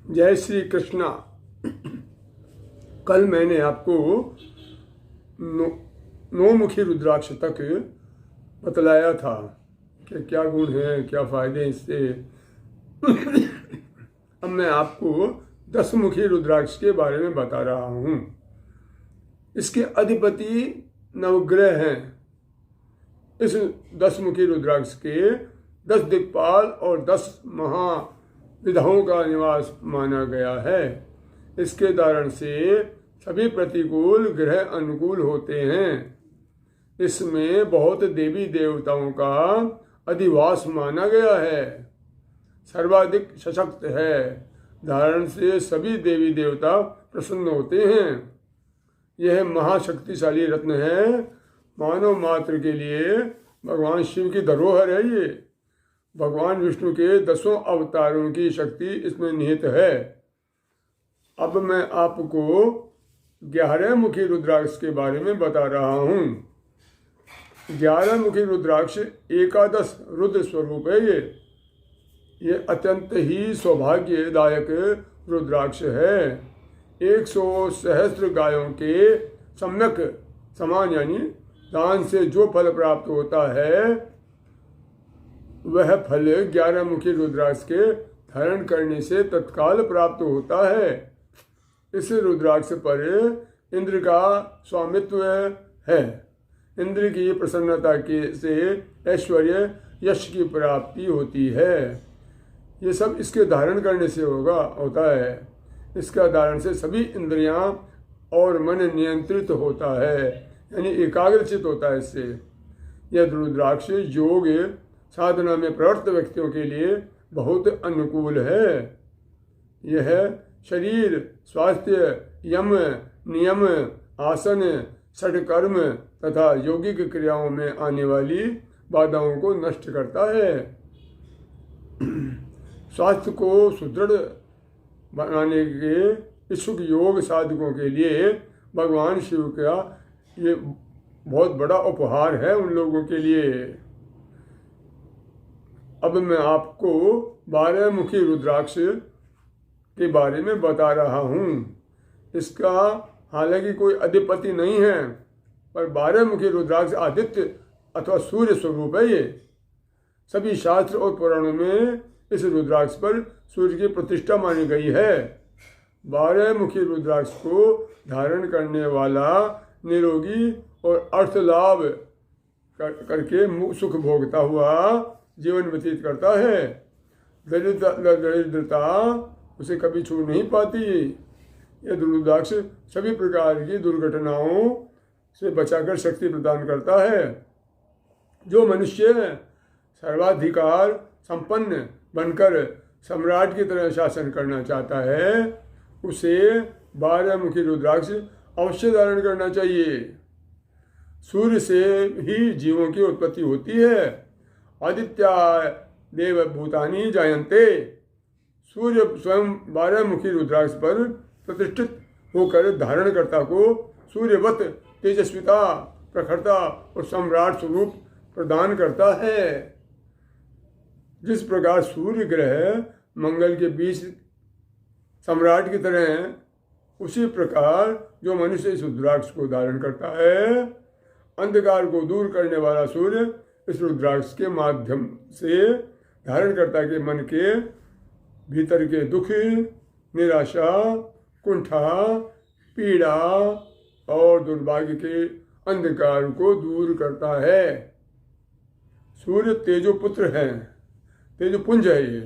जय श्री कृष्णा। कल मैंने आपको नौमुखी रुद्राक्ष तक बतलाया था कि क्या गुण है, क्या फायदे हैं इससे। अब मैं आपको 10मुखी रुद्राक्ष के बारे में बता रहा हूँ। इसके अधिपति नवग्रह हैं। इस 10मुखी रुद्राक्ष के 10 दिक्पाल और 10 महाविधाओं का निवास माना गया है। इसके धारण से सभी प्रतिकूल ग्रह अनुकूल होते हैं। इसमें बहुत देवी देवताओं का अधिवास माना गया है। सर्वाधिक सशक्त है। धारण से सभी देवी देवता प्रसन्न होते हैं। यह महाशक्तिशाली रत्न है। मानव मात्र के लिए भगवान शिव की धरोहर है। ये भगवान विष्णु के 10 अवतारों की शक्ति इसमें निहित है। अब मैं आपको 11 मुखी रुद्राक्ष के बारे में बता रहा हूँ। 11 मुखी रुद्राक्ष एकादश रुद्र स्वरूप है। ये अत्यंत ही सौभाग्यदायक रुद्राक्ष है। 100 सहस्त्र गायों के सम्यक समान यानी दान से जो फल प्राप्त होता है वह फल 11 मुखी रुद्राक्ष के धारण करने से तत्काल प्राप्त होता है। इस रुद्राक्ष पर इंद्र का स्वामित्व है। इंद्र की प्रसन्नता से ऐश्वर्य यश की प्राप्ति होती है। ये सब इसके धारण करने से होता है। इसका धारण से सभी इंद्रियां और मन नियंत्रित होता है यानी एकाग्रचित होता है। इससे यह रुद्राक्ष योग साधना में प्रवृत्त व्यक्तियों के लिए बहुत अनुकूल है। यह शरीर, स्वास्थ्य, यम, नियम, आसन, षटकर्म तथा यौगिक क्रियाओं में आने वाली बाधाओं को नष्ट करता है। स्वास्थ्य को सुदृढ़ बनाने के इच्छुक योग साधकों के लिए भगवान शिव का ये बहुत बड़ा उपहार है उन लोगों के लिए। अब मैं आपको 12 मुखी रुद्राक्ष के बारे में बता रहा हूँ। इसका हालांकि कोई अधिपति नहीं है, पर 12 मुखी रुद्राक्ष आदित्य अथवा सूर्य स्वरूप है। ये सभी शास्त्र और पुराणों में इस रुद्राक्ष पर सूर्य की प्रतिष्ठा मानी गई है। 12 मुखी रुद्राक्ष को धारण करने वाला निरोगी और अर्थ लाभ करके सुख भोगता हुआ जीवन व्यतीत करता है। दरिद्रता उसे कभी छू नहीं पाती। यह रुद्राक्ष सभी प्रकार की दुर्घटनाओं से बचाकर शक्ति प्रदान करता है। जो मनुष्य सर्वाधिकार संपन्न बनकर सम्राट की तरह शासन करना चाहता है उसे 12 मुखी रुद्राक्ष अवश्य धारण करना चाहिए। सूर्य से ही जीवों की उत्पत्ति होती है। आदित्य देव भूतानि जायन्ते। सूर्य स्वयं 12 मुखी रुद्राक्ष पर प्रतिष्ठित होकर धारणकर्ता को सूर्यवत तेजस्विता, प्रखरता और सम्राट स्वरूप प्रदान करता है। जिस प्रकार सूर्य ग्रह मंगल के बीच सम्राट की तरह है, उसी प्रकार जो मनुष्य इस रुद्राक्ष को धारण करता है, अंधकार को दूर करने वाला सूर्य इस रुद्राक्ष के माध्यम से धारणकर्ता के मन के भीतर के दुख, निराशा, कुंठा, पीड़ा और दुर्भाग्य के अंधकार को दूर करता है। सूर्य तेजोपुत्र है, तेजोपुंज है। ये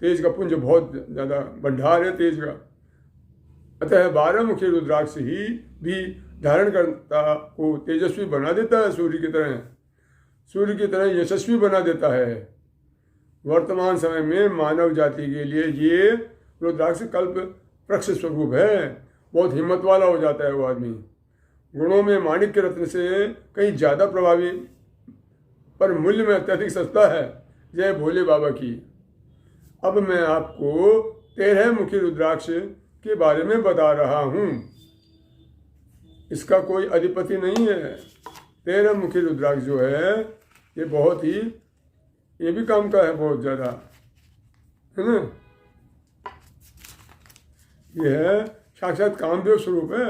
तेज का पुंज बहुत ज़्यादा भंडार है तेज का। अतः 12 मुखी रुद्राक्ष ही भी धारणकर्ता को तेजस्वी बना देता है। सूर्य की तरह यशस्वी बना देता है। वर्तमान समय में मानव जाति के लिए ये रुद्राक्ष कल्प वृक्ष स्वरूप है। बहुत हिम्मत वाला हो जाता है वो आदमी। गुणों में माणिक्य रत्न से कहीं ज़्यादा प्रभावी, पर मूल्य में अत्यधिक सस्ता है। जय भोले बाबा की। अब मैं आपको 13 मुखी रुद्राक्ष के बारे में बता रहा हूँ। इसका कोई अधिपति नहीं है। 13 मुखी रुद्राक्ष जो है ये बहुत ही, ये भी काम का है बहुत ज़्यादा, है ना। ये है साक्षात कामदेव स्वरूप है।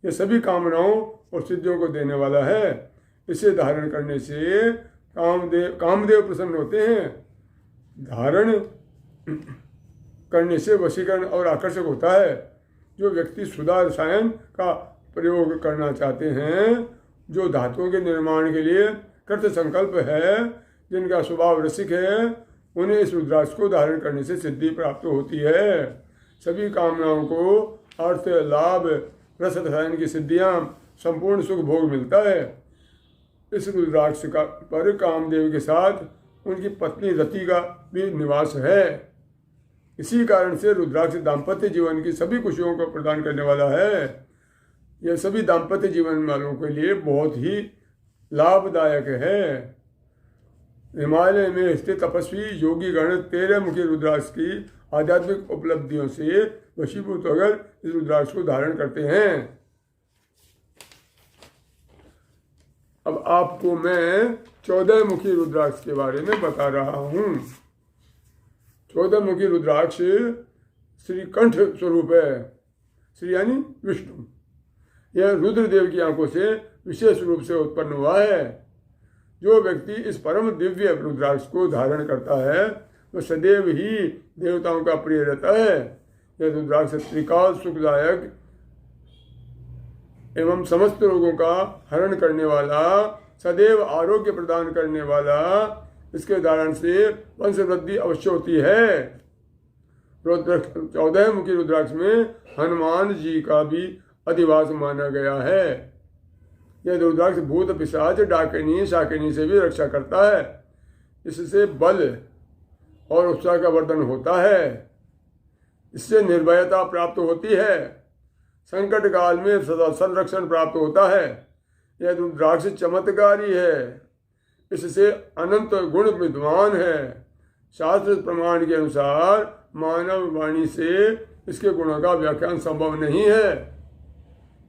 ये सभी कामनाओं और सिद्धियों को देने वाला है। इसे धारण करने से कामदेव प्रसन्न होते हैं। धारण करने से वशीकरण और आकर्षक होता है। जो व्यक्ति सुधा रसायन का प्रयोग करना चाहते हैं, जो धातुओं के निर्माण के लिए कृत संकल्प है, जिनका स्वभाव रसिक है, उन्हें इस रुद्राक्ष को धारण करने से सिद्धि प्राप्त होती है। सभी कामनाओं को अर्थ, लाभ, रस रसायन की सिद्धियां, संपूर्ण सुख भोग मिलता है। इस रुद्राक्ष का पर कामदेव के साथ उनकी पत्नी रति का भी निवास है। इसी कारण से रुद्राक्ष दाम्पत्य जीवन की सभी खुशियों को प्रदान करने वाला है। यह सभी दाम्पत्य जीवन वालों के लिए बहुत ही लाभदायक है। हिमालय में स्थित तपस्वी योगी गण 13 मुखी रुद्राक्ष की आध्यात्मिक उपलब्धियों से वशीभूत होकर इस रुद्राक्ष को धारण करते हैं। अब आपको मैं 14 मुखी रुद्राक्ष के बारे में बता रहा हूँ। 14 मुखी रुद्राक्ष श्री कंठ स्वरूप है। श्री यानी विष्णु। यह रुद्रदेव की आंखों से विशेष रूप से उत्पन्न हुआ है। जो व्यक्ति इस परम दिव्य रुद्राक्ष को धारण करता है वह सदैव ही देवताओं का प्रिय रहता है। यह रुद्राक्ष त्रिकाल सुखदायक एवं समस्त रोगों का हरण करने वाला, सदैव आरोग्य प्रदान करने वाला, इसके धारण से वंश वृद्धि अवश्य होती है। 14 मुखी रुद्राक्ष में हनुमान जी का भी अधिवास माना गया है। यह रुद्राक्ष भूत, पिशाच, डाकिनी, शाकिनी से भी रक्षा करता है। इससे बल और उत्साह का वर्धन होता है। इससे निर्भयता प्राप्त होती है। संकट काल में सदा संरक्षण प्राप्त होता है। यह रुद्राक्ष चमत्कारी है। इससे अनंत गुण विद्वान है। शास्त्र प्रमाण के अनुसार मानव वाणी से इसके गुणों का व्याख्यान संभव नहीं है।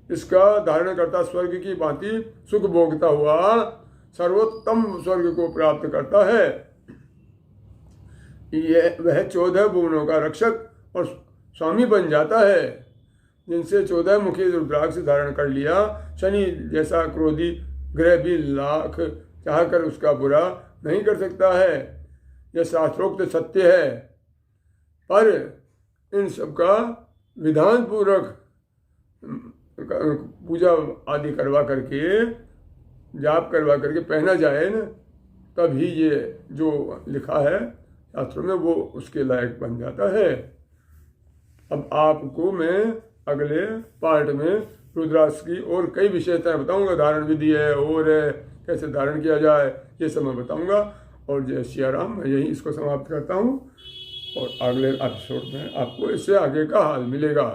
इसका धारण करता स्वर्ग की भांति सुख भोगता हुआ सर्वोत्तम स्वर्ग को प्राप्त करता है। वह 14 भुवनों का रक्षक और स्वामी बन जाता है। जिनसे 14 मुखी रुद्राक्ष धारण कर लिया, शनि जैसा क्रोधी ग्रह भी लाख चाहकर उसका बुरा नहीं कर सकता है। यह शास्त्रोक्त सत्य है। पर इन सबका विधान पूर्वक पूजा आदि करवा करके, जाप करवा करके पहना जाए न, तभी ये जो लिखा है शास्त्रों में वो उसके लायक बन जाता है। अब आपको मैं अगले पार्ट में रुद्राक्ष की और कई विशेषताएं बताऊंगा। धारण विधि है और है, कैसे धारण किया जाए, ये सब मैं बताऊंगा। और जय सिया राम। मैं यही इसको समाप्त करता हूँ और अगले एपिसोड में आपको इससे आगे का हाल मिलेगा।